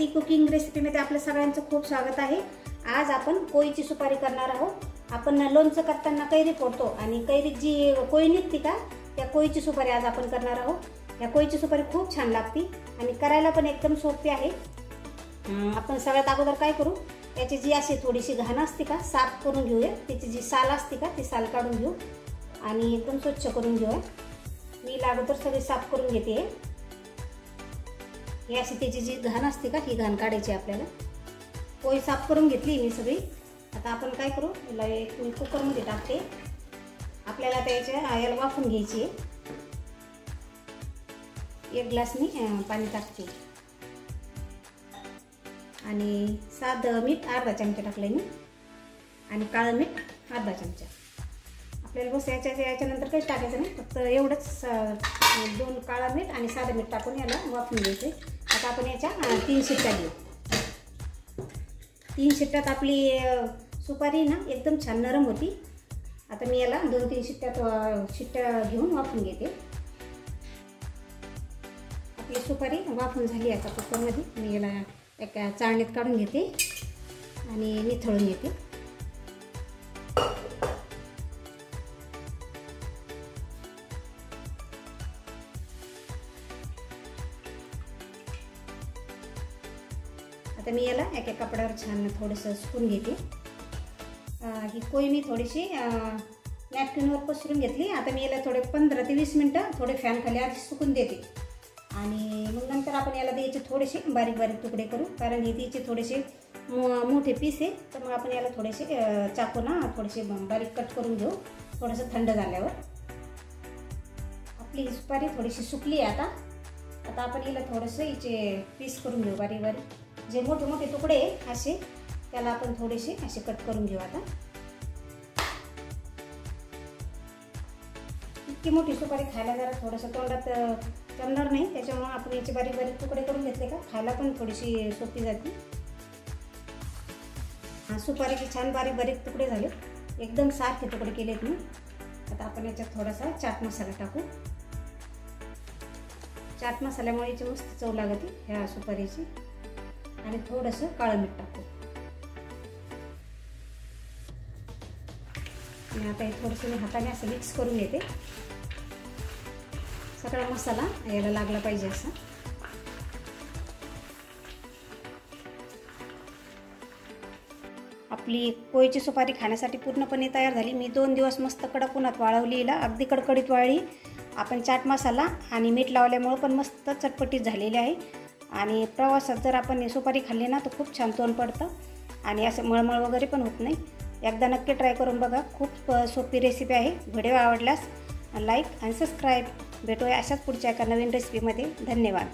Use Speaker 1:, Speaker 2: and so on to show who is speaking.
Speaker 1: Bharti cooking रेसिपीमध्ये आपल्या सगळ्यांचं खूप स्वागत आहे। आज आपण कोईची सुपारी करणार आहोत। आपण लोणचं करताना कैरी फोडतो आणि कैरी जी कोई निघते का त्या कोईची सुपारी आज आपण करणार आहोत। या कोईची सुपारी खूप छान लागते आणि करायला पण एकदम सोपी आहे। आपण सगळ्यात अगोदर काय करू, याची जी अशी थोडीशी घाण असते का साफ करून घेऊया। त्याची जी साल असते का ती साल काढून घेऊ आणि एकदम स्वच्छ करून घेऊया। मी अगोदर सगळी साफ करून घेते। ही अशी त्याची जी घाण असते का ही घाण काढायची आपल्याला। कोई साफ करून घेतली मी सगळी। आता आपण काय करू, याला एक कुकर मध्ये टाकते। आपल्याला त्याच्या याला वाफून घ्यायची आहे। एक ग्लास मी पाणी टाकते आणि साधं मीठ अर्धा चमचा टाकले मी आणि काळं मीठ अर्धा चमचा। आपल्याला बस याच्यानंतर काहीच टाकायचं नाही, फक्त एवढंच 2 काळं मीठ आणि साधं मीठ टाकून याला वाफून घ्यायचं। आता आपण याच्या 3 शिट्ट्या देऊ। 3 शिट्ट्यात आपली सुपारी ना एकदम छान नरम होती। आता मी याला 2-3 शिट्ट्या घेऊन वाफून घेते। आपली सुपारी वाफून झाली आता कुकरमध्ये। मी याला एका चाळणीत काढून घेते आणि निथळून घेते। आता मी याला एका कपड्यावर छान थोडंसं सुकून घेते। ही कोई मी थोडीशी नॅपकिनवर पसरून घेतली। आता मी याला थोडे 15 ते 20 मिनिटं थोडे फॅन खाली आधी सुकून देते आणि मग नंतर आपण याला द्यायचे थोडेसे बारीक बारीक तुकडे करू, कारण हे द्यायचे थोडेसे मोठे पीस आहे। तर मग आपण याला थोडेसे चाकूना थोडेसे बारीक कट करून घेऊ थोडंसं थंड झाल्यावर। आपली सुपारी थोडीशी सुकली आहे आता आपण याला थोडंसं हिचे पीस करून घेऊ बारीक बारीक। जे मोठे मोठे तुकडे असे त्याला आपण थोडेसे असे कट करून घेऊ। आता इतकी मोठी सुपारी खायला जरा थोडंसं तोंडात जमणार नाही, त्याच्यामुळे आपण याचे बारीक बारीक तुकडे करून घेतले का खायला पण थोडीशी सोपी जाते। सुपारीचे छान बारीक बारीक तुकडे झाले, एकदम सारखे तुकडे केलेत मी। आता आपण याच्यात थोडासा चाट मसाला टाकू। चाट मसाल्यामुळे याची मस्त चव लागते ह्या सुपारीची। आणि थोडंसं काळं मीठ टाकू आणि आता हे थोडंसं मी हाताने असं मिक्स करून घेते। सगळा मसाला याला लागला पाहिजे असं। आपली कोईची सुपारी खाण्यासाठी पूर्णपणे तयार झाली। मी 2 दिवस मस्त कडक उन्हात वाळवली, हिला अगदी कडकडीत वाळली। आपण चाट मसाला आणि मीठ लावल्यामुळे पण मस्त चटपटीत झालेली आहे। आणि प्रवासात जर आपण सुपारी खाल्ली ना तर खूप छान तोंड पडतं आणि असं मळमळ वगैरे पण होत नाही। एकदा नक्की ट्राय करून बघा, खूप सोपी रेसिपी आहे। व्हिडिओ आवडल्यास लाईक आणि सबस्क्राईब। भेटूया अशाच पुढच्या एका नवीन रेसिपीमध्ये। धन्यवाद।